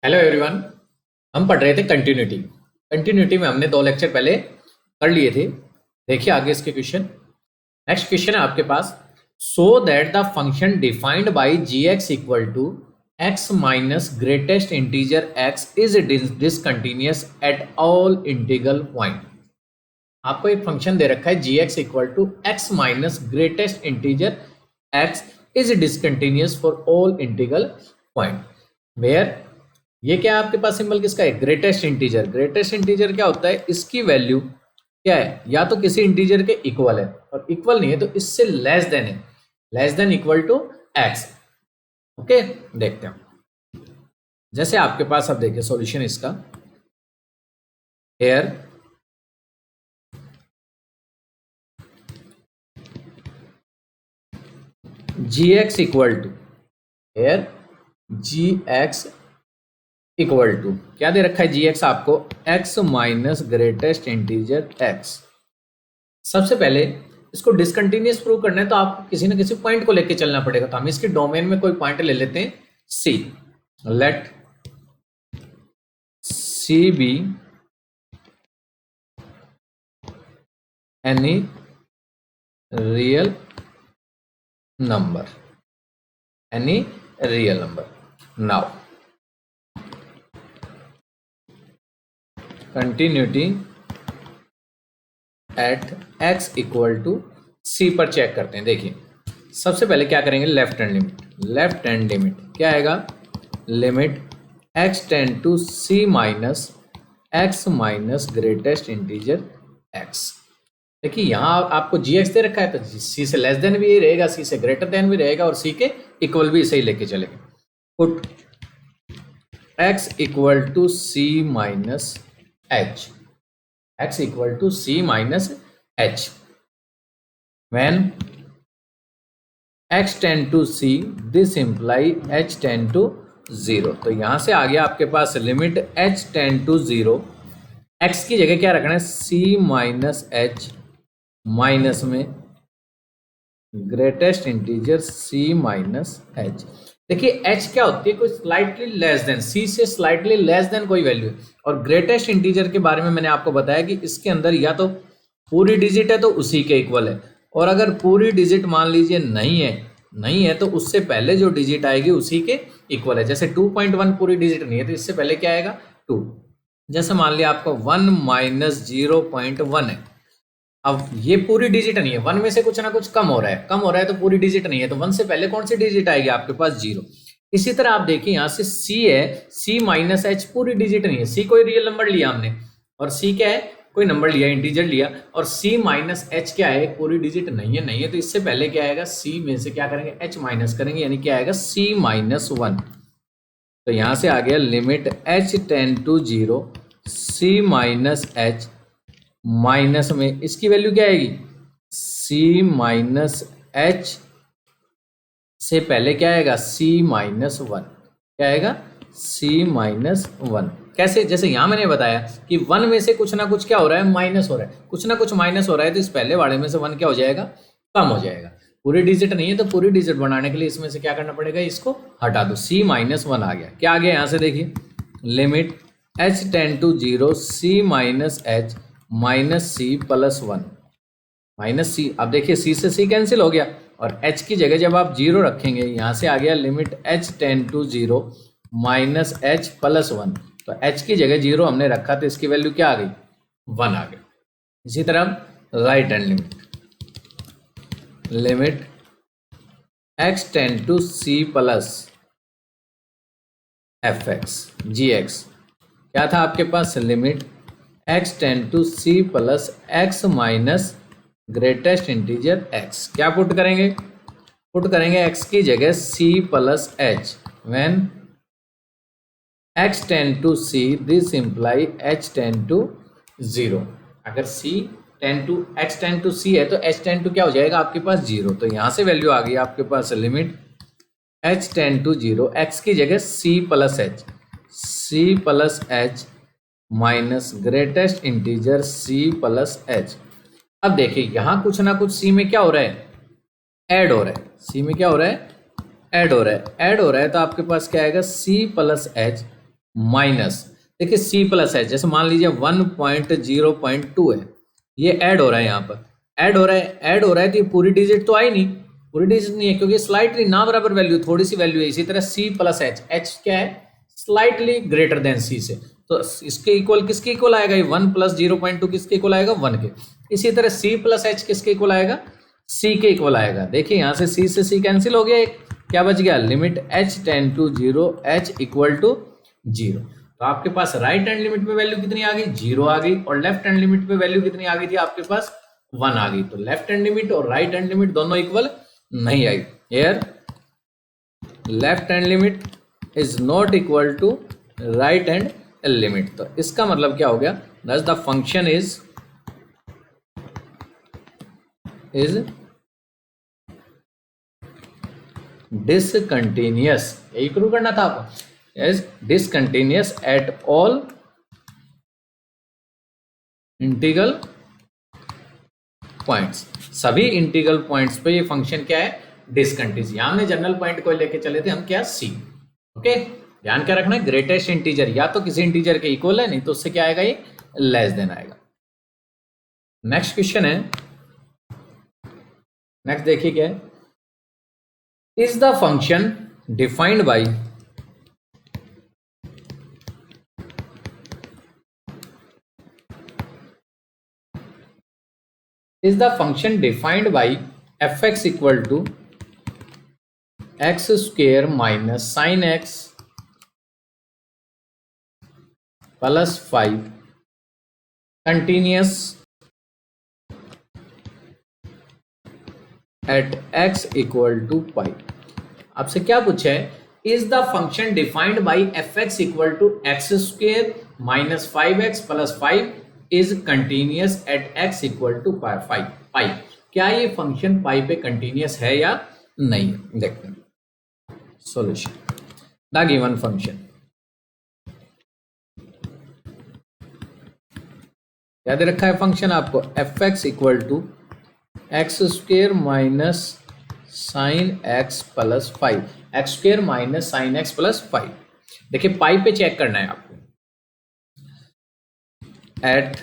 Hello everyone. हम पढ़ रहे थे कंटिन्यूटी। कंटिन्यूटी में हमने 2 लेक्चर पहले कर लिए थे। देखिए आगे इसके क्वेश्चन। नेक्स्ट क्वेश्चन है आपके पास, so that the function defined by G x equal to X minus greatest integer X is discontinuous at all integral point. आपको एक फंक्शन दे रखा है जी x equal to X minus greatest integer X is discontinuous for all integral point where, ये क्या है आपके पास symbol किसका है? Greatest integer. ग्रेटेस्ट इंटीजर क्या होता है? इसकी वैल्यू क्या है? या तो किसी इंटीजर के इक्वल है, और इक्वल नहीं है तो इससे लेस देन है, less than equal to x. Okay, देखते हैं। जैसे आपके पास, अब देखिए सॉल्यूशन इसका, here g x equal to, here g x equal to क्या दे रखा है? जी एक्स आपको x minus greatest integer x. सबसे पहले इसको डिसकंटिन्यूअस प्रूव करना है तो आपको किसी ना किसी पॉइंट को लेके चलना पड़ेगा। तो हम इसके डोमेन में कोई पॉइंट ले लेते हैं, c. Let c be any real number, any real number. Now continuity at x equal to c पर चेक करते हैं। देखिए सबसे पहले क्या करेंगे, left hand limit. Left hand limit क्या आएगा? Limit x tend to c minus x minus greatest integer x. देखिए यहाँ आपको जी एक्स दे रखा है तो सी से लेस देन भी रहेगा, सी से ग्रेटर देन भी रहेगा, और सी के इक्वल भी इसे ही लेके चलेंगे। Put x equal to c minus h, x equal to c minus h when x tend to c, this imply h tend to 0। तो यहां से आ गया आपके पास limit h tend to 0, x की जगह क्या रखना है? c माइनस एच माइनस में greatest integer c minus h. देखिए h क्या होती है? कोई स्लाइटली लेस देन, c से स्लाइटली लेस देन कोई वैल्यू। और ग्रेटेस्ट इंटीजर के बारे में मैंने आपको बताया कि इसके अंदर या तो पूरी डिजिट है तो उसी के इक्वल है, और अगर पूरी डिजिट मान लीजिए नहीं है तो उससे पहले जो डिजिट आएगी उसी के इक्वल है। जैसे 2.1 पूरी डिजिट नहीं है तो इससे पहले क्या आएगा? 2। जैसे मान लिया आपको 1 माइनस 0.1 है, अब ये पूरी डिजिट नहीं है, 1 में से कुछ ना कुछ कम हो रहा है, तो पूरी डिजिट नहीं है, तो 1 से पहले कौन सी डिजिट आएगी आपके पास? 0। इसी तरह आप देखिए यहाँ से c है, c माइनस एच पूरी डिजिट नहीं है, c कोई रियल नंबर लिया हमने, और c क्या है? कोई नंबर लिया, इंटीजर लिया, और c माइनस एच क्या है? पूरी डिजिट नहीं है, तो इससे पहले क्या आएगा? c में से क्या करेंगे? h माइनस करेंगे, यानी क्या आएगा? c minus 1। तो यहां से आ गया limit h tend to 0 c minus h minus में इसकी वैल्यू क्या आएगी? c माइनस एच से पहले क्या आएगा? c minus 1। क्या आएगा? c minus 1। कैसे? जैसे यहां मैंने बताया कि 1 में से कुछ ना कुछ क्या हो रहा है? माइनस हो रहा है, कुछ ना कुछ माइनस हो रहा है, तो इस पहले वाले में से 1 क्या हो जाएगा? कम हो जाएगा। पूरी डिजिट नहीं है तो पूरी डिजिट बनाने के लिए इसमें से क्या करना पड़ेगा? इसको हटा दो, c माइनस 1 आ गया। क्या आ गया यहां से? देखिए limit h tend to 0 c minus h minus c plus 1 minus c. अब देखिए c से c कैंसिल हो गया, और h की जगह जब आप 0 रखेंगे, यहां से आ गया limit h tend to 0 minus h plus 1। तो h की जगह 0 हमने रखा तो इसकी वैल्यू क्या आ गई? 1 आ गई। इसी तरह right hand limit, limit x tend to c plus f x g x. क्या था आपके पास? Limit x tend to c plus x minus greatest integer x। क्या पुट करेंगे? पुट करेंगे x की जगह c plus h when x tend to c, this imply h tend to 0। अगर c tend to x tend to c है तो h tend to क्या हो जाएगा आपके पास? 0। तो यहां से वैल्यू आ गई आपके पास limit h tend to 0, x की जगह c plus h minus greatest integer c plus h. अब देखिए यहां कुछ ना कुछ c में क्या हो रहा है? ऐड हो रहा है। c में क्या हो रहा है? ऐड हो रहा है। तो आपके पास क्या आएगा? c प्लस एच माइनस, देखिए सी प्लस एच, जैसे मान लीजिए 1.0.2 है, ये ऐड हो रहा है, यहाँ पर ऐड हो रहा है, ऐड हो रहा है, तो ये पूरी डिजिट तो आई नहीं, पूरी डिजिट नहीं है क्योंकि स्लाइटली ना बराबर वैल्यू, थोड़ी सी वैल्यू है। इसी तरह सी प्लस एच, एच क्या है, स्लाइटली ग्रेटर देन सी से, तो इसके इक्वल किसके इक्वल आएगा, ये 1 प्लस 0.2 किसके इक्वल आएगा, 1 के। इसी तरह सी प्लस एच किसके इक्वल आएगा, सी के इक्वल आएगा। देखिए यहाँ से सी कैंसिल हो गया, एक क्या बच गया, limit h tend to 0 h equal to 0। तो आपके पास राइट हैंड लिमिट पे वैल्यू कितनी आ गई, 0 आ गई, और लेफ्ट हैंड लिमिट पे वैल्यू कितनी आ गई थी आपके पास, 1 आ गई। तो लेफ्ट हैंड लिमिट और राइट हैंड लिमिट दोनों इक्वल नहीं आई। Here left hand limit is not equal to right hand limit. तो इसका मतलब क्या हो गया, thus the function is discontinuous, यही प्रूव करना था आपको, is discontinuous at all integral points. सभी इंटीग्रल पॉइंट्स पे ये फंक्शन क्या है, डिसकंटिन्यूअस। यहां हमने जनरल पॉइंट को लेके चले थे हम, क्या, सी। ओके, ध्यान क्या रखना है, ग्रेटेस्ट इंटीजर या तो किसी इंटीजर के इक्वल है, नहीं तो उससे क्या आएगा, ये लेस देन आएगा। नेक्स्ट क्वेश्चन है, नेक्स्ट देखिए क्या है, is the function defined by is the function defined by fx equal to x square minus sin x plus 5 continuous at x equal to pi। आपसे क्या पूछा है, is the function defined by f x equal to x square minus 5x plus 5 is continuous at x equal to pi. क्या ये function पाई पे continuous है या नहीं है, देखते हैं। सॉल्यूशन, द गिवन फंक्शन, याद रखा है फंक्शन आपको, f x equal to x square minus sine x plus 5, x square minus sine x plus 5। देखिए पाई पे चेक करना है आपको, at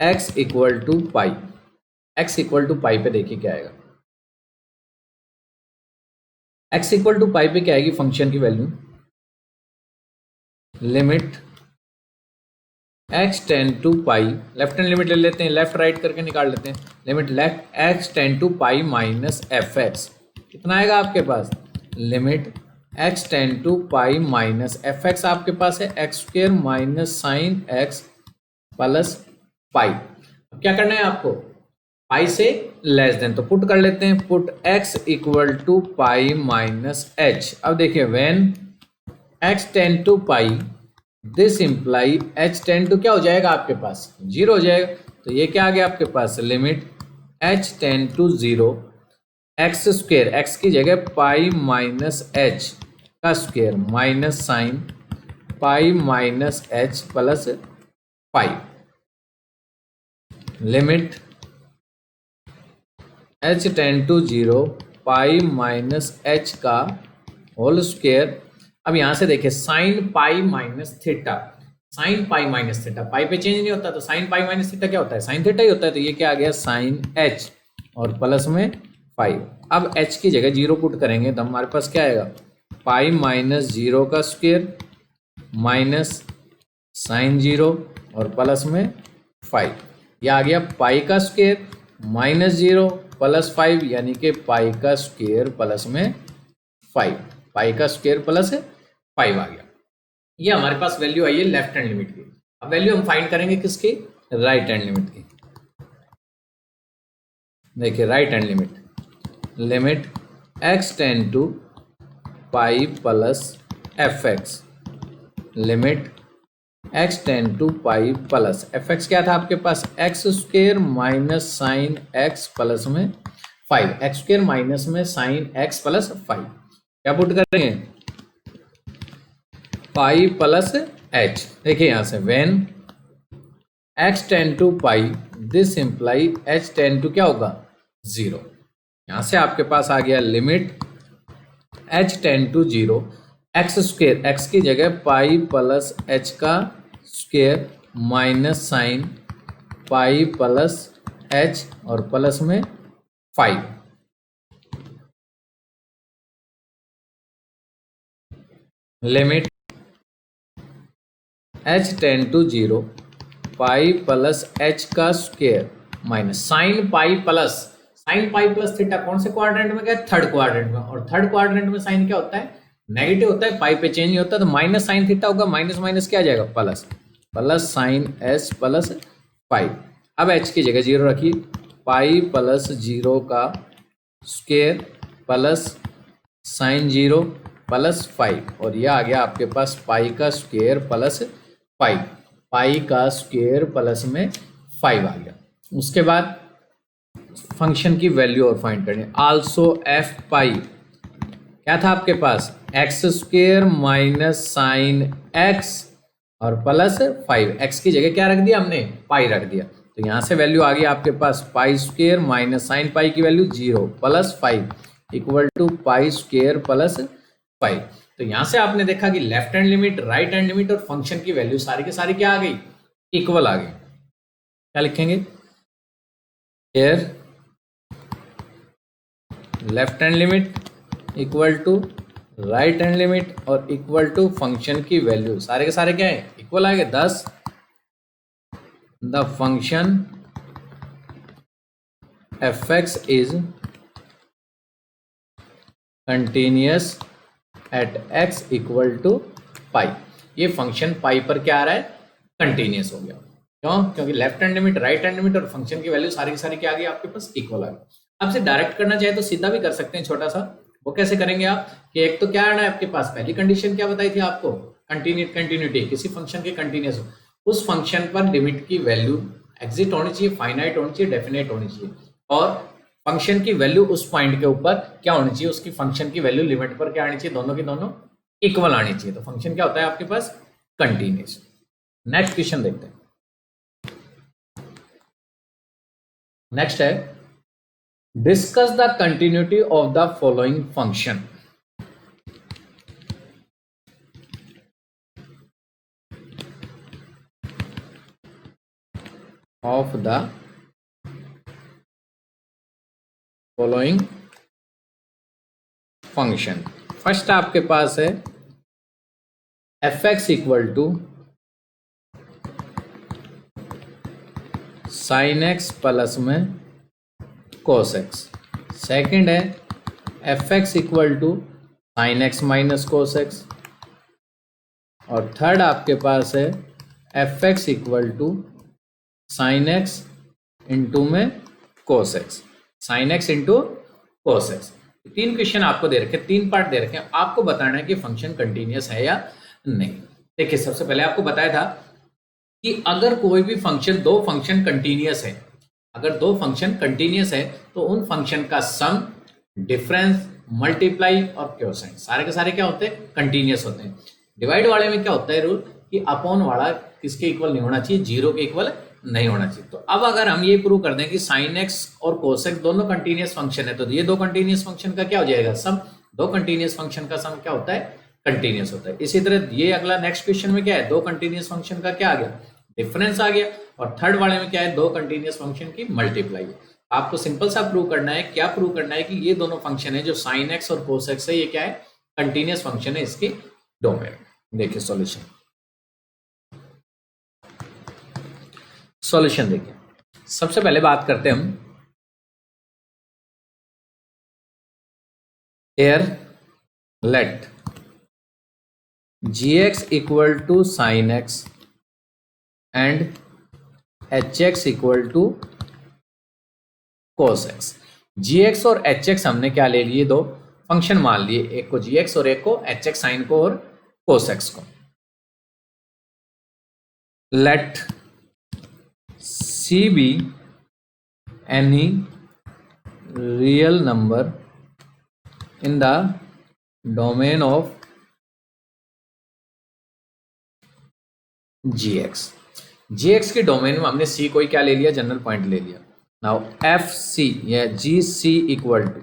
x equal to pi, x equal to pi पे देखिए क्या आएगा, x इक्वल टू पाई पे क्या आएगी फंक्शन की value, limit x tend to pi, left hand limit ले लेते हैं, लेफ्ट राइट करके निकाल लेते हैं, limit left x tend to pi minus f x, कितना आएगा आपके पास, limit x tend to pi minus f x, आपके पास है x square minus sine x plus pi. अब क्या करना है आपको, पाई से लेस देन, तो पुट कर लेते हैं, put x equal to pi minus h. अब देखिए when x tend to pi, this imply h tend to क्या हो जाएगा आपके पास, 0 हो जाएगा। तो ये क्या आ गया आपके पास, limit h tend to 0 x square, x की जगह पाई माइनस एच का square minus sine pi minus h plus 5, limit h tend to 0 pi minus h का होल स्क्वेयर। अब यहां से देखिए sine pi minus theta, sine pi minus theta, pi पे change नहीं होता, तो साइन पाई माइनस थीटा क्या होता है, साइन थीटा ही होता है। तो ये क्या आ गया, साइन h और प्लस में 5। अब h की जगह 0 पुट करेंगे तो हमारे पास क्या आएगा, पाई माइनस 0 का स्क्वेयर माइनस साइन 0 और प्लस में 5। यह आ गया पाई का स्क्वेयर माइनस 0 प्लस 5, यानी कि पाई का स्क्वेयर प्लस में 5, पाई का स्क्वेयर प्लस 5 आ गया। ये हमारे पास वैल्यू आई है लेफ्ट हैंड लिमिट की। अब वैल्यू हम फाइंड करेंगे किसकी, राइट हैंड लिमिट की। देखिए right hand limit, limit x tend to pi plus f x, limit x tend to pi plus f x क्या था आपके पास, x square minus sine x plus में 5, एक्स स्क्वेयर माइनस में sine x plus 5, क्या put करेंगे, पाई plus H. देखिए यहां से when x tend to pi, this imply h tend to क्या होगा, 0। यहां से आपके पास आ गया limit h tend to 0 x square, x की जगह पाई प्लस एच का square minus sine pi plus h और प्लस में 5। Limit h tend to 0 pi plus h का square minus sine pi plus theta कौन से क्वाड्रेंट में गया? थर्ड क्वाड्रेंट में। और थर्ड क्वाड्रेंट में साइन क्या होता है? नेगेटिव होता है, पाई पे चेंज नहीं होता, तो माइनस साइन थीटा होगा, माइनस माइनस क्या आ जाएगा? Plus. Plus sign S plus 5। अब एच की जगह 0 रखिए, पाई प्लस 0 का स्क्वेयर प्लस साइन 0 प्लस 5, और यह आ गया आपके पास पाई का स्क्वेयर प्लस 5। पाई का स्क्वेयर प्लस में 5 आ गया। उसके बाद फंक्शन की वैल्यू और फाइंड करनी। आल्सो एफ पाई क्या था आपके पास? X square minus sine x और प्लस 5। एक्स की जगह क्या रख दिया हमने? पाई रख दिया। तो यहां से वैल्यू आ गई आपके पास pi square minus sine pi की value 0 plus 5 equal to pi square plus 5। तो यहां से आपने देखा कि left hand limit, right hand limit और फंक्शन की वैल्यू सारी के सारी क्या आ गई? इक्वल आ गई। क्या लिखेंगे? Here left hand limit equal to right hand limit और इक्वल टू फंक्शन की वैल्यू सारे के सारे क्या है? इक्वल आ गए। 10 the function fx is continuous at x equal to pi. ये फंक्शन पाई पर क्या आ रहा है? कंटिन्यूअस हो गया। क्यों? क्योंकि left hand limit, right hand limit और फंक्शन की वैल्यू सारी की सारी क्या आ गई आपके पास? इक्वल आ गई। आपसे डायरेक्ट करना चाहे तो सीधा भी कर सकते हैं छोटा सा। वो कैसे करेंगे आप? कि एक तो क्या आना है आपके पास? पहली कंडीशन क्या बताई थी आपको? कंटिन्यूटी, किसी फंक्शन के कंटिन्यूअस उस फंक्शन पर लिमिट की वैल्यू एग्जिट होनी चाहिए, फाइनाइट होनी चाहिए, डेफिनेट होनी चाहिए, और फंक्शन की वैल्यू उस पॉइंट के ऊपर क्या होनी चाहिए? उसकी फंक्शन की वैल्यू लिमिट पर क्या आनी चाहिए? दोनों की दोनों इक्वल आनी चाहिए। तो फंक्शन क्या होता है आपके पास? कंटिन्यूअस। नेक्स्ट क्वेश्चन देखते हैं। नेक्स्ट है discuss the continuity of the following function. Of the following function. First आपके पास है f x equal to sine x plus में कोस एक्स। सेकेंड है f x equal to sine x minus cos x. और third आपके पास है f x equal to sine x into में cos x. Sine x into cos x. 3 question आपको दे रखे, 3 पार्ट दे रखे हैं। आपको बताना है कि फंक्शन कंटिन्यूअस है या नहीं। देखिए, सबसे पहले आपको बताया था कि अगर कोई भी फंक्शन, 2 फंक्शन कंटिन्यूअस है, अगर 2 फंक्शन कंटिन्यूअस है तो उन फंक्शन का सम, डिफरेंस, मल्टीप्लाई और क्वोशिएंट सारे के सारे क्या होते हैं? कंटिन्यूअस होते हैं। डिवाइड वाले में क्या होता है रूल? कि अपॉन वाला किसके इक्वल नहीं होना चाहिए? 0 के इक्वल नहीं होना चाहिए। तो अब अगर हम ये प्रूव कर दें कि साइन एक्स और कोस एक्स दोनों कंटिन्यूअस फंक्शन है, तो ये 2 कंटिन्यूअस फंक्शन का क्या हो जाएगा? सम। 2 कंटिन्यूअस फंक्शन का सम क्या होता है? कंटिन्यूअस होता है। इसी तरह ये अगला नेक्स्ट क्वेश्चन में क्या है? 2 कंटिन्यूअस फंक्शन का क्या आ गया? डिफरेंस आ गया। और थर्ड वाले में क्या है? 2 कंटिन्यूअस फंक्शन की मल्टीप्लाई है। आपको सिंपल सा प्रूव करना है। क्या प्रूव करना है? कि ये दोनों फंक्शन है जो साइन एक्स और कोस एक्स है, ये क्या है? कंटिन्यूअस फंक्शन है इसकी डोमेन। देखिए सॉल्यूशन। सॉल्यूशन देखिए, सबसे पहले बात करते हैं हम here let gx equal to sin x and hx equal to cos x। gx और hx हमने क्या ले लिए? 2 फंक्शन मान लिए, एक को gx और एक को hx, साइन को और cos x को। let c be any real number in the domain of gx। gx के डोमेन में हमने c कोई क्या ले लिया? जनरल पॉइंट ले लिया। नाउ एफ सी या जी सी इक्वल टू,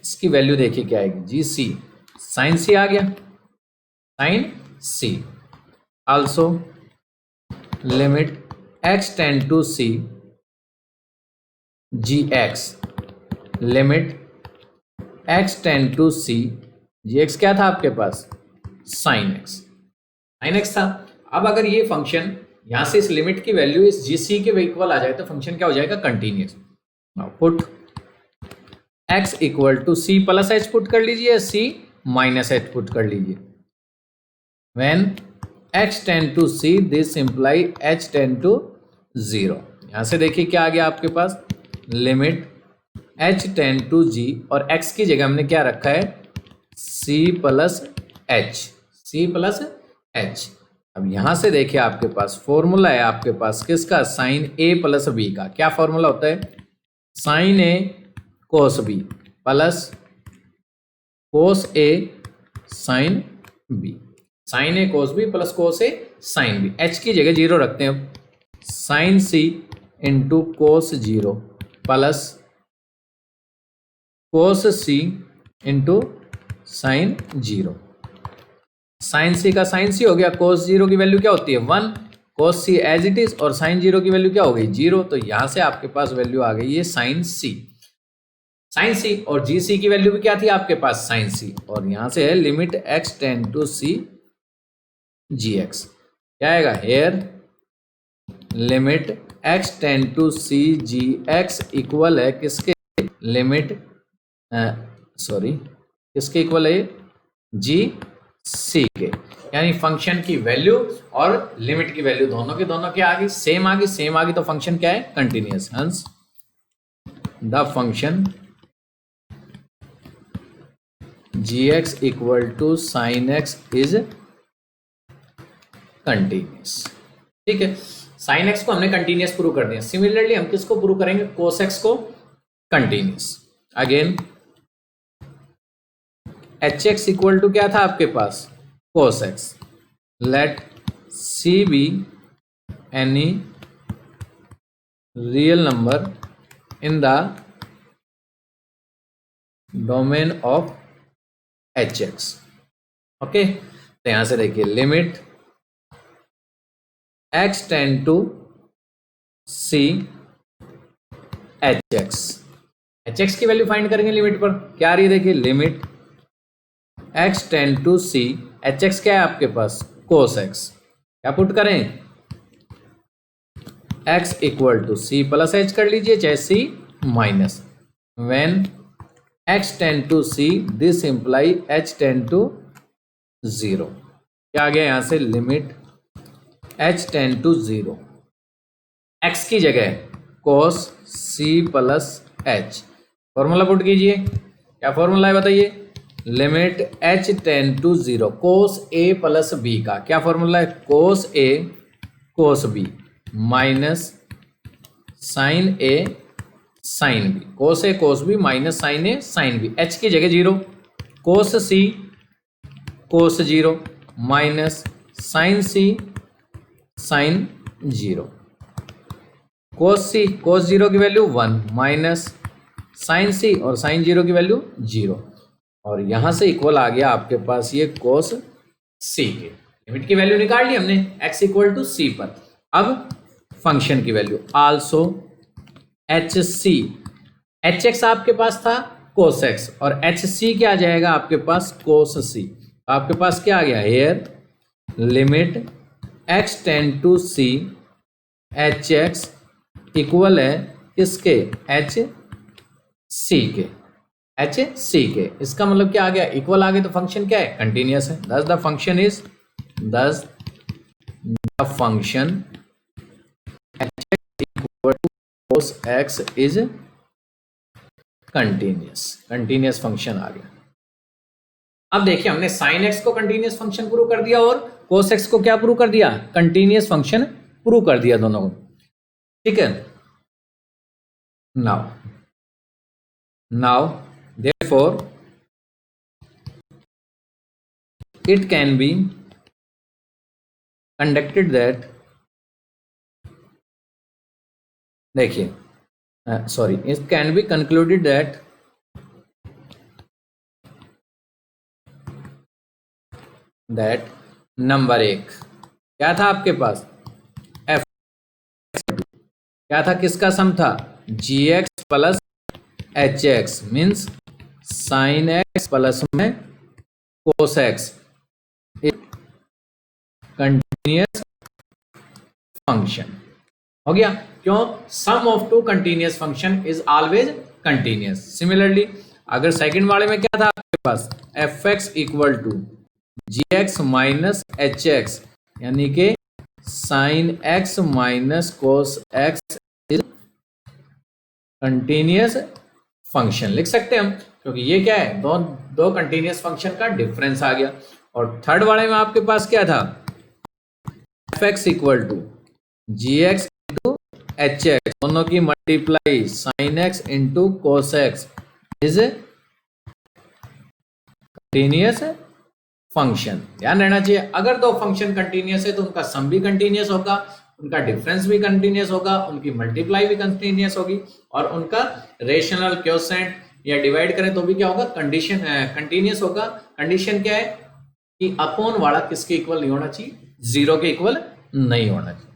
इसकी वैल्यू देखिए क्या आएगी? जी सी साइन सी आ गया, sine c. Also limit x tend to c g x, limit x tend to c g x क्या था आपके पास, साइन एक्स, साइन एक्स था। अब अगर ये फंक्शन यहां से इस लिमिट की वैल्यू इस जी सी के इक्वल आ जाए तो फंक्शन क्या हो जाएगा, continuous. Put x equal to c plus h put कर लीजिए, सी माइनस एच पुट कर लीजिए। When x tend to c this imply h tend to 0। यहां से देखिए क्या आ गया आपके पास, limit h tend to g और x की जगह हमने क्या रखा है, c plus h, c plus h. अब यहां से देखिए आपके पास फॉर्मूला है आपके पास किसका, साइन ए प्लस बी का। क्या फॉर्मूला होता है, साइन ए कोस बी प्लस कोस ए साइन बी, साइन ए कोस बी प्लस कोस ए साइन बी। एच की जगह 0 रखते हैं, साइन सी इंटू कोस 0 प्लस कोस सी इंटू साइन 0। साइन सी का साइन सी हो गया, कोस 0 की वैल्यू क्या होती है 1, कोस सी एज इट इज, और साइन 0 की वैल्यू क्या हो गई 0। तो यहां से आपके पास वैल्यू आ गई है साइन सी, साइन सी। और जी सी की वैल्यू भी क्या थी आपके पास, साइन सी। और यहां से है limit x tend to c g x, क्या आएगा here, limit x tend to c g x equal है किसके, लिमिट सॉरी किसके इक्वल है, जी सी के। यानी फंक्शन की वैल्यू और लिमिट की वैल्यू दोनों के आ गई, सेम आ गई, सेम आ गई तो फंक्शन क्या है, continuous. Hence the function g x equal to sine x is continuous. ठीक है, साइन एक्स को हमने कंटिन्यूअस प्रूव कर दिया। सिमिलरली हम किसको प्रूव करेंगे, कोस एक्स को continuous. Again h x equal to क्या था आपके पास, cos x. Let c be any real number in the domain of h x. Okay, तो यहां से देखिए limit x tend to c h x की वैल्यू फाइंड करेंगे लिमिट पर, क्या आ रही है देखिए, limit x tend to c h x क्या है आपके पास, कोस एक्स। क्या पुट करें, x equal to c plus h कर लीजिए, चाहे c minus. When x tend to c this imply h tend to 0। क्या आ गया यहां से, limit h tend to 0, x की जगह cos c plus h. Formula put कीजिए, क्या फॉर्मूला है बताइए, limit h tend to 0 cos a plus b का। क्या फॉर्मूला है, cos a cos b minus sine a sine b, cos a cos b minus sine a sine b। h की जगह 0, cos c cos 0 minus sine c sine 0। Cos c cos 0 की value 1 minus sign सी और sign 0 की value 0। और यहां से equal आ गया आपके पास ये कोस सी के। लिमिट की वैल्यू निकाल ली हमने x इक्वल टू सी पर। अब फंक्शन की value also h c, h x आपके पास था कोस एक्स और एच सी क्या आ जाएगा आपके पास, कोस सी। आपके पास क्या आ गया, here limit x tend to c h x equal है किसके, एच सी के, एच सी के। इसका मतलब क्या आ गया, इक्वल आ गया तो फंक्शन क्या है, कंटिन्यूअस है। Thus the function is, thus the function h equal to cos x is continuous, continuous function आ गया। अब देखिए हमने साइन एक्स को कंटिन्यूअस फंक्शन प्रूव कर दिया और कोस एक्स को क्या प्रूव कर दिया, कंटिन्यूअस फंक्शन प्रूव कर दिया दोनों को। ठीक है, now therefore it can be conducted that, देखिए sorry, it can be concluded that that number एक क्या था आपके पास, एफ क्या था, किसका सम था, g x plus h x means sine x plus में कोस एक्स, कंटिन्यूअस फंक्शन हो गया। क्यों, sum of two continuous function is always continuous. Similarly अगर सेकंड वाले में क्या था आपके पास, f x equal to g x minus h x, यानी कि sine x minus cos x is continuous function लिख सकते हैं हम, क्योंकि ये क्या है, दो कंटिन्यूअस फंक्शन का डिफरेंस आ गया। और थर्ड वाले में आपके पास क्या था, f x equal to g x into h x, दोनों की multiply sine x into cos x is continuous function. ध्यान रहना चाहिए, अगर दो फंक्शन कंटिन्यूअस है तो उनका सम भी कंटिन्यूअस होगा, उनका डिफरेंस भी कंटिन्यूअस होगा, उनकी मल्टीप्लाई भी कंटिन्यूअस होगी, और उनका रेशनल क्वोशेंट या डिवाइड करें तो भी क्या होगा, कंडीशन कंटिन्यूअस होगा। कंडीशन क्या है कि अपॉन वाला किसके इक्वल नहीं होना चाहिए, जीरो के इक्वल नहीं होना चाहिए।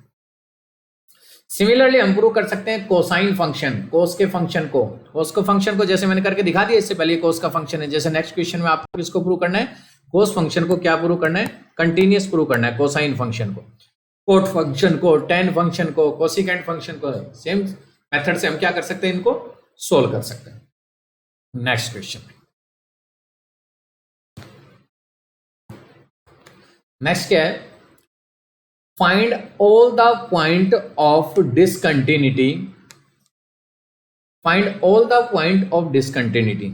सिमिलरली हम प्रूव कर सकते हैं कोसाइन फंक्शन, कोस के फंक्शन को, कोस के फंक्शन को जैसे मैंने करके दिखा दिया इससे पहले, कोस का फंक्शन है। जैसे नेक्स्ट क्वेश्चन में आपको किसको प्रूव करना है, कोस फंक्शन को क्या प्रूव करना है, कंटिन्यूअस प्रूव करना है कोसाइन फंक्शन को, कोट फंक्शन को, टेन फंक्शन को, कोसिकेंट फंक्शन को। सेम मेथड से हम क्या कर सकते हैं, इनको सोल्व कर सकते हैं। नेक्स्ट क्वेश्चन, नेक्स्ट क्या है, find all the point of discontinuity, find all the point of discontinuity,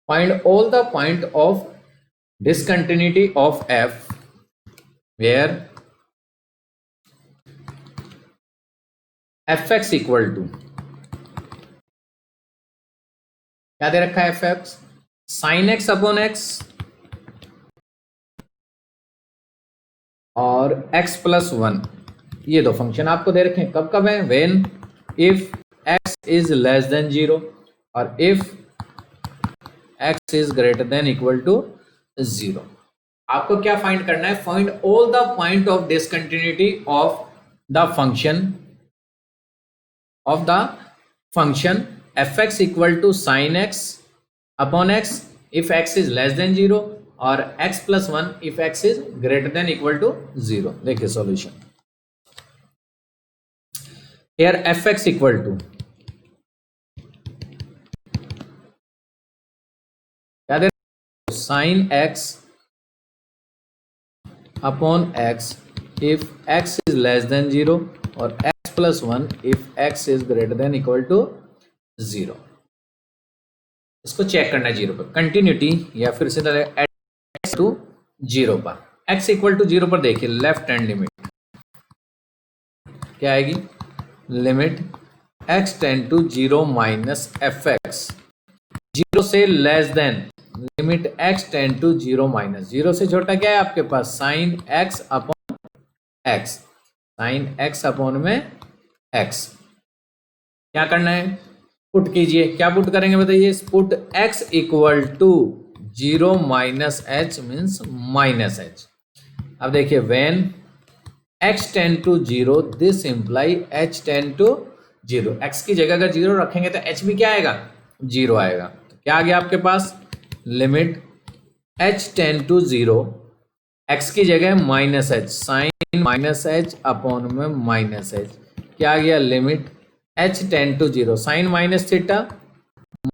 find all the point of discontinuity of f where fx equal to, क्या दे रखा है, fx sin x upon x और x plus one, ये दो function आपको दे रखे हैं। कब कब है, when if x is less than zero और if x is greater than equal to zero. आपको क्या फाइंड करना है, find all the point of discontinuity of the function fx equal to sine x upon x if x is less than zero और x plus one if x is greater than equal to zero. देखिए solution, here fx equal to क्या दे, sine x upon x if x is less than zero और x plus one if x is greater than equal to zero. इसको check करना है zero पर, continuity या फिर से x टू जीरो पर, x इक्वल टू जीरो पर देखिए लेफ्ट हैंड लिमिट क्या आएगी, limit x tend to zero minus f x, zero से less than limit x tend to zero minus, zero से छोटा क्या है आपके पास, sign x upon x, sine x upon में x। क्या करना है, पुट कीजिए, क्या पुट करेंगे बताइए, put x equal to zero minus h means minus h. अब देखिए when x tend to zero this imply h tend to zero, x की जगह अगर जीरो रखेंगे तो h भी क्या आएगा, जीरो आएगा। तो क्या आ गया आपके पास, limit h tend to zero, x की जगह minus h, sine minus h upon में माइनस एच, क्या आ गया, limit h tend to zero, sine minus theta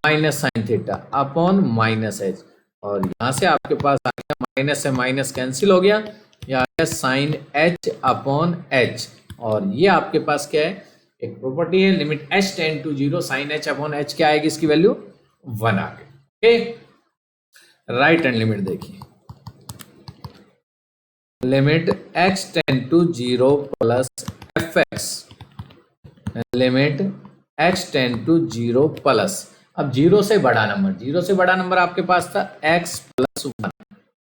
minus sine theta upon minus h, और यहां से आपके पास आ गया माइनस से माइनस कैंसिल हो गया, यह आ गया साइन h अपॉन एच। और ये आपके पास क्या है, एक प्रॉपर्टी है, limit h tend to zero sine h upon h, क्या आएगी इसकी वैल्यू 1 आ गई। ओके, राइट हैंड लिमिट देखिए, limit x tend to zero plus f x, limit x tend to zero plus, अब जीरो से बड़ा नंबर, जीरो से बड़ा नंबर आपके पास था x plus one,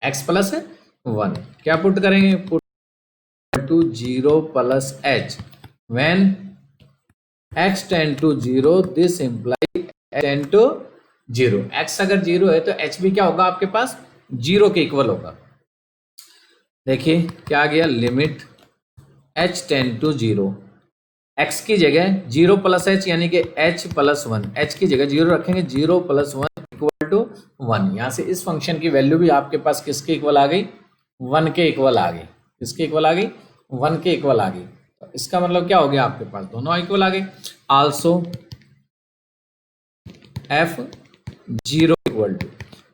x plus 1। क्या पुट करेंगे? Put to 0 plus h when x tend to 0 this imply tend to 0। x अगर 0 है तो h भी क्या होगा आपके पास? 0 के इक्वल होगा। देखिए क्या आ गया, limit h tend to 0, x की जगह 0 प्लस h यानी कि h प्लस 1, h की जगह 0 रखेंगे, 0 प्लस 1 इक्वल टू 1। यहाँ से इस फंक्शन की वैल्यू भी आपके पास किसके इक्वल आ गई? 1 के इक्वल आ गई। किसके इक्वल आ गई? 1 के इक्वल आ गई। तो इसका मतलब क्या हो गया आपके पास? दोनों इक्वल आ गए। आल्सो f 0 इक्वल टू,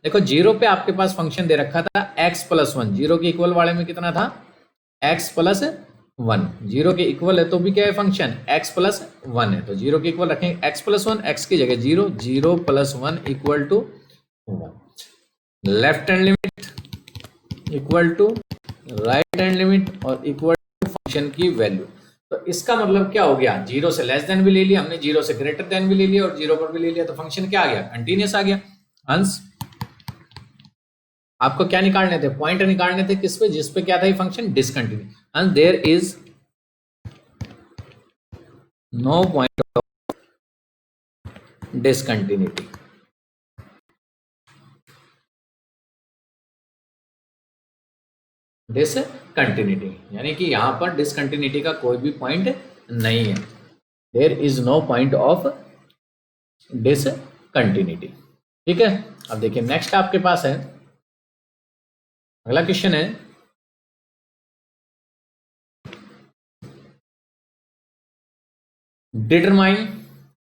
देखो 0 पे आपके पास फंक्शन दे रखा था x प्लस 1, 0 के इक्वल वाले में कितना था? x plus 1। 0 के इक्वल है तो भी क्या है फंक्शन? x प्लस 1 है, तो 0 के इक्वल रखेंगे x प्लस 1, x की जगह 0, 0 plus 1 equal to 1। Left hand limit equal to right hand limit और इक्वल टू फंक्शन की वैल्यू। तो इसका मतलब क्या हो गया? 0 से लेस देन भी ले लिया हमने, 0 से ग्रेटर देन भी ले लिया और 0 पर भी ले लिया, तो फंक्शन क्या आ गया? कंटिन्यूअस आ गया। हंस आपको क्या निकालने थे? पॉइंट निकालने थे किस पे? जिस पे क्या था ये function? Discontinue. And there is no point of discontinuity. Discontinuity यानी कि यहां पर डिसकंटिन्यूटी का कोई भी पॉइंट नहीं है। There is no point of discontinuity. ठीक है, अब देखिए नेक्स्ट आपके पास है, अगला क्वेश्चन है determine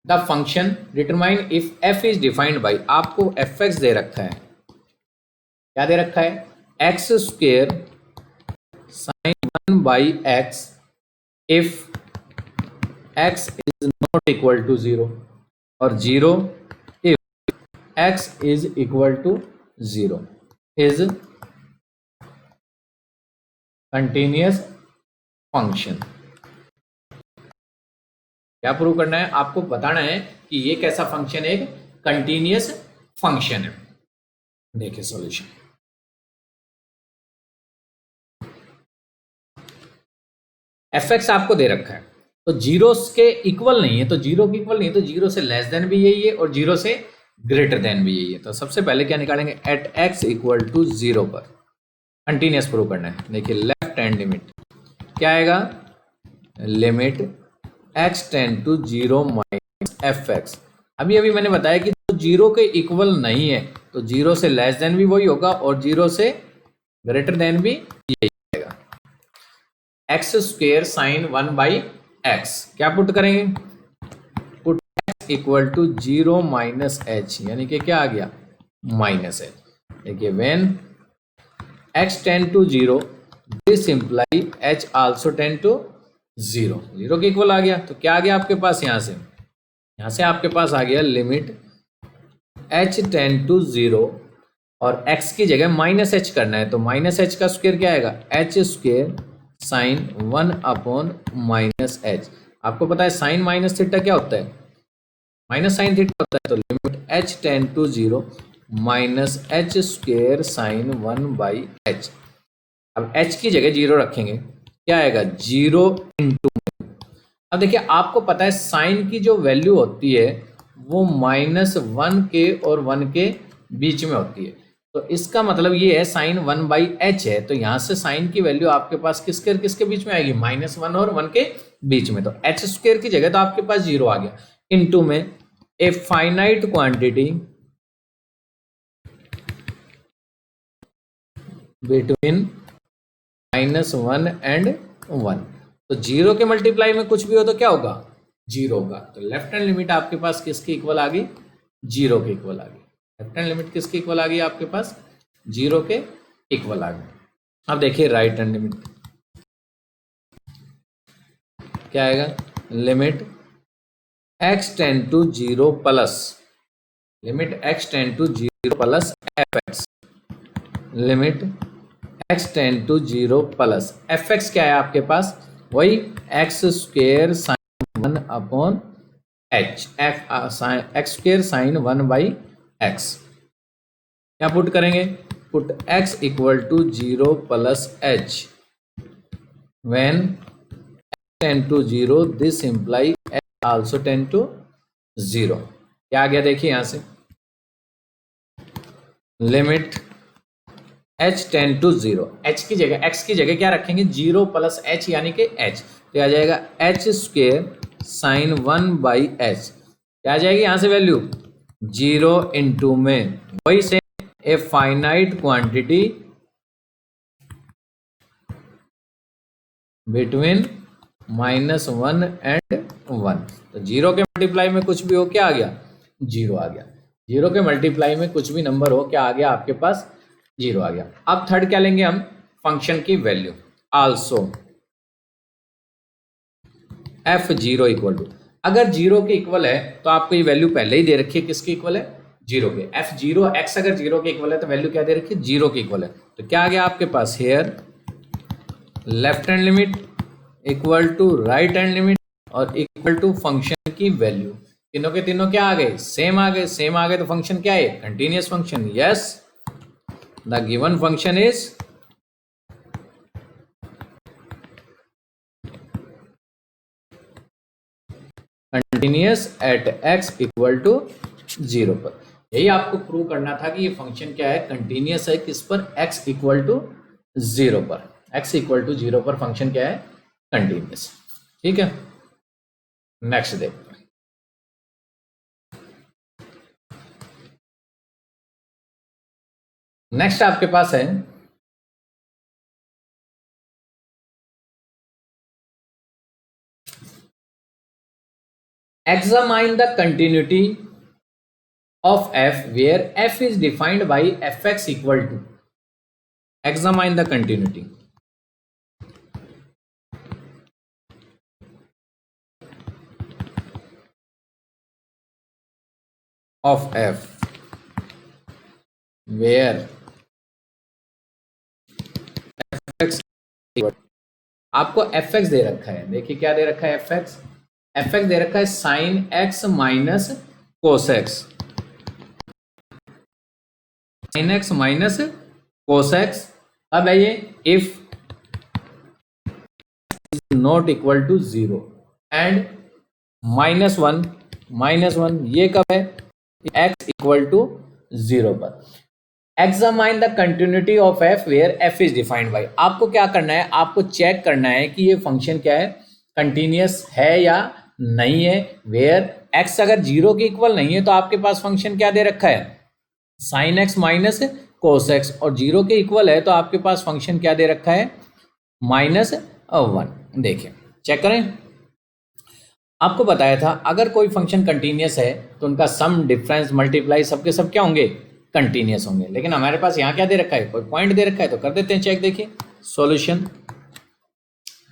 the function, determine if f is defined by, आपको fx दे रखा है, क्या दे रखा है? X square sine 1 by x if x is not equal to 0 और 0 if x is equal to 0 is continuous function. क्या प्रूव करना है? आपको बताना है कि ये कैसा फंक्शन है? एक कंटिन्यूअस फंक्शन है। देखिए सॉल्यूशन, fx आपको दे रखा है तो जीरो के इक्वल नहीं है, तो 0 के इक्वल नहीं है, तो 0 से लेस देन भी यही है और 0 से ग्रेटर देन भी यही है। तो सबसे पहले क्या निकालेंगे? एट x इक्वल टू 0 पर कंटिन्यूअस प्रूव करना है। देखिए लेफ्ट हैंड लिमिट क्या आएगा? Limit x tend to 0 minus fx। अभी अभी मैंने बताया कि तो 0 के इक्वल नहीं है तो 0 से लेस देन भी वही होगा और 0 से ग्रेटर देन भी यही आएगा। X square sine 1 by x, क्या पुट करेंगे? Put x equal to 0 minus h, यानी कि क्या आ गया? Minus h. देखिए when x tend to 0 this imply h also tend to 0, 0 के इक्वल आ गया। तो क्या आ गया आपके पास? यहां से आपके पास आ गया लिमिट h टेंड टू 0 और x की जगह माइनस एच करना है, तो माइनस एच का स्क्वायर क्या आएगा? H square sine 1 upon minus H. आपको पता है साइन माइनस थीटा क्या होता है? माइनस साइन थीटा होता है। तो limit h tend to 0 minus h square sine 1 by h. अब h की जगह 0 रखेंगे, क्या आएगा? 0 इंटू। अब देखिए आपको पता है साइन की जो वैल्यू होती है वो -1 के और 1 के बीच में होती है। तो इसका मतलब ये है साइन 1 बाई एच है, तो यहां से साइन की वैल्यू आपके पास किसके बीच में आएगी? -1 और 1 के बीच में। तो एच स्क्वायर की जगह तो आपके पास 0 आ गया, इनटू में a finite quantity between -1 and 1। तो 0 के मल्टीप्लाई में कुछ भी हो तो क्या होगा? 0 होगा। तो लेफ्ट हैंड लिमिट आपके पास किसके इक्वल आ गई? 0 के इक्वल आ गई। लेफ्ट हैंड लिमिट किसके इक्वल आ गई आपके पास? 0 के इक्वल आ गई। अब देखिए राइट हैंड लिमिट क्या आएगा? Limit x tend to 0 plus, limit x tend to 0 plus fx, limit x tend to 0 plus fx क्या है आपके पास? वही x square sine 1 upon h, x square sine 1 by x. क्या पुट करेंगे? put x equal to 0 plus h. When x tend to 0, this imply h also tend to 0. क्या आ गया देखिए यहां से, limit h tend to 0, h की जगह x की जगह क्या रखेंगे 0 प्लस h यानी कि h, तो आ जाएगा h square sine 1 by h, क्या आ जाएगी यहां से वैल्यू 0 इंटू में वही से a finite quantity between -1 and 1, तो 0 के मल्टीप्लाई में कुछ भी हो क्या आ गया 0 आ गया, 0 के मल्टीप्लाई में कुछ भी नंबर हो क्या आ गया आपके पास 0 आ गया। अब थर्ड क्या लेंगे हम, फंक्शन की value, also f0 equal to, अगर 0 के इक्वल है तो आपको ये वैल्यू पहले ही दे रखी है, किसके इक्वल है 0 के, f0 x अगर 0 के इक्वल है तो वैल्यू क्या दे रखी है 0 के इक्वल है, तो क्या आ गया आपके पास here left hand limit equal to right hand limit और इक्वल टू फंक्शन की वैल्यू, तीनों के तीनों क्या आ गए सेम आ गए, सेम आ गए तो फंक्शन क्या है continuous function, yes the given function is continuous at x equal to 0 पर। यही आपको प्रूव करना था कि ये फंक्शन क्या है कंटिन्यूअस है किस पर x इक्वल टू 0 पर, x इक्वल टू 0 पर फंक्शन क्या है कंटिन्यूअस, ठीक है। नेक्स्ट देखते हैं, नेक्स्ट आपके पास है examine the continuity of f where f is defined by fx equal to, examine the continuity of f where fx equal, आपको fx दे रखा है, देखिए क्या दे रखा है fx, fx दे रखा है sine x minus cos x, sine x minus cos x. अब है ये if not equal to 0 and -1 ये कब है x इक्वल टू 0 पर। Examine the continuity of f where f is defined by, आपको क्या करना है आपको चेक करना है कि ये फंक्शन क्या है कंटिन्यूअस है या नहीं है, वेयर x अगर 0 के इक्वल नहीं है तो आपके पास फंक्शन क्या दे रखा है sine x minus cos x, और 0 के इक्वल है तो आपके पास फंक्शन क्या दे रखा है -1। देखिए चेक करें, आपको बताया था अगर कोई फंक्शन कंटिन्यूअस है तो उनका सम डिफरेंस मल्टीप्लाई सबके सब क्या होंगे कंटिन्यूअस होंगे, लेकिन हमारे पास यहाँ क्या दे रखा है कोई पॉइंट दे रखा है, तो कर देते हैं चेक। देखिए सॉल्यूशन,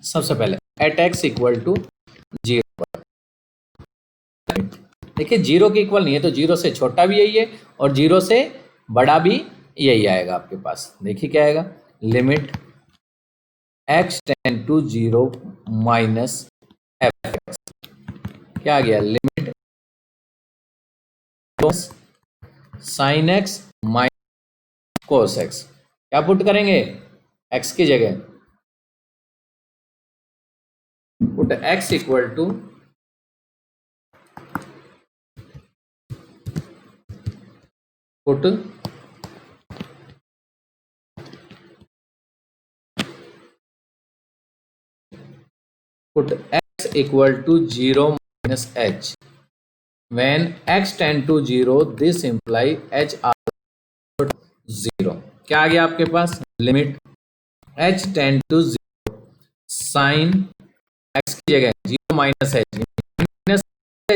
सबसे पहले एट x इक्वल टू 0, देखिए 0 के इक्वल नहीं है तो 0 से छोटा भी यही है और 0 से बड़ा भी यही आएगा आपके पास। देखिए क्या आएगा limit x tend to 0 minus fx, क्या आ गया limit sine x minus cos x, क्या पुट करेंगे x की जगह put x equal to put put x equal to 0 minus h, when x tend to 0 this imply h are 0, क्या आ गया आपके पास limit h tend to 0 sine x की जगह 0 माइनस h,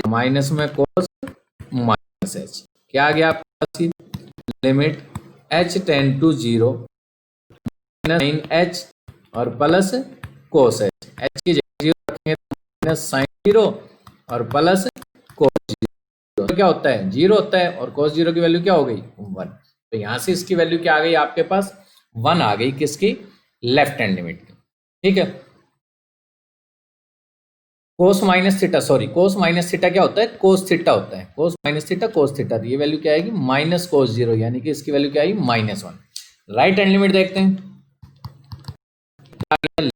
माइनस में कोस माइनस h, क्या आ गया आपके पास limit h tend to 0 minus sine h और प्लस कोस h, h की जगह 0 रखेंगे माइनस साइन 0 और प्लस कोस 0, तो क्या होता है 0 होता है और कोस 0 की वैल्यू क्या हो गई 1, तो यहां से इसकी वैल्यू क्या आ गई आपके पास 1 आ गई, किसकी लेफ्ट हैंड लिमिट की, ठीक है। कोस माइनस थीटा, सॉरी कोस माइनस थीटा क्या होता है कोस थीटा होता है, कोस माइनस थीटा कोस थीटा, ये वैल्यू क्या आएगी माइनस कोस 0, यानी कि इसकी वैल्यू क्या आएगी -1। राइट हैंड लिमिट देखते हैं,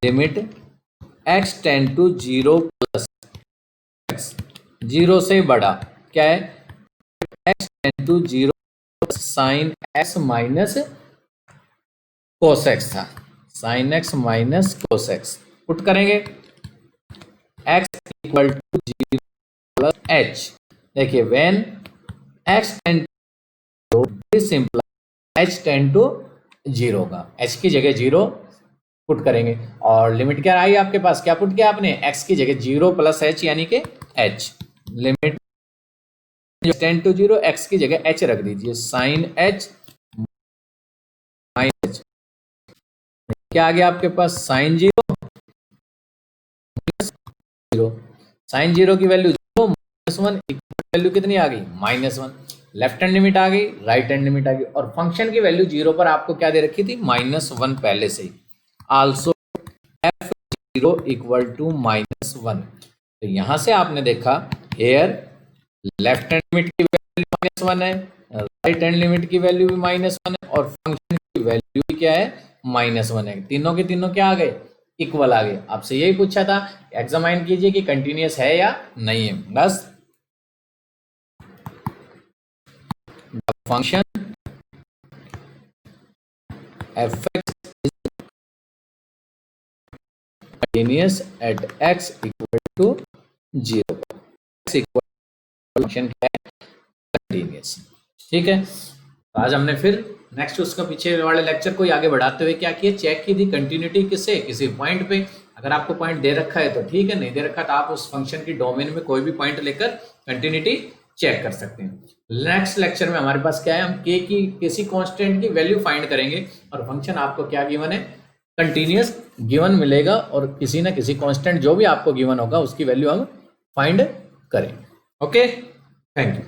limit x tend to 0 plus x 0 से बड़ा क्या है, x tend to 0 sine x minus cos x था, sine x minus cos x put करेंगे, x equal to 0 plus h। देखिए when x tend to this imply h tend to 0 का, h की जगह 0 पुट करेंगे और लिमिट क्या आई आपके पास, क्या पुट किया आपने, x की जगह 0 प्लस h यानी कि h, limit tend to 0 x की जगह h रख दीजिए, साइन h माइनस क्या आ गया आपके पास, साइन 0 0, साइन 0 की वैल्यू 0 माइनस 1, वैल्यू कितनी आ गई -1, लेफ्ट हैंड लिमिट आ गई, राइट हैंड लिमिट आ गई और फंक्शन की वैल्यू 0 पर आपको क्या दे रखी थी, -1 पहले से ही, आल्सो f0 इक्वल टू -1। तो यहां से आपने देखा हेयर लेफ्ट हैंड लिमिट की वैल्यू -1 है, राइट हैंड लिमिट की वैल्यू भी -1 है और फंक्शन की वैल्यू भी क्या है, -1 है, तीनों के तीनों क्या आ गए, इक्वल आ गए। आपसे यही पूछा था, एग्जामाइन कीजिए कि कंटिन्यूअस है या नहीं है, बस function fx continuous at x equal to 0, x equal function क्या है, कंटिन्यूअस। ठीक है, तो आज हमने फिर नेक्स्ट उसका पीछे वाले लेक्चर को आगे बढ़ाते हुए क्या किया, चेक की थी कंटिन्यूटी किससे, किसी पॉइंट पे। अगर आपको पॉइंट दे रखा है तो ठीक है, नहीं दे रखा तो आप उस फंक्शन की डोमेन में कोई भी पॉइंट लेकर कंटिन्यूटी चेक कर सकते हैं। नेक्स्ट लेक्चर में हमारे पास क्या है, हम k की किसी कांस्टेंट की वैल्यू फाइंड करेंगे और फंक्शन आपको क्या गिवन है, कंटिन्यूअस गिवन मिलेगा और किसी ना किसी कांस्टेंट जो भी आपको गिवन होगा उसकी वैल्यू हम फाइंड करेंगे। Okay, thank you.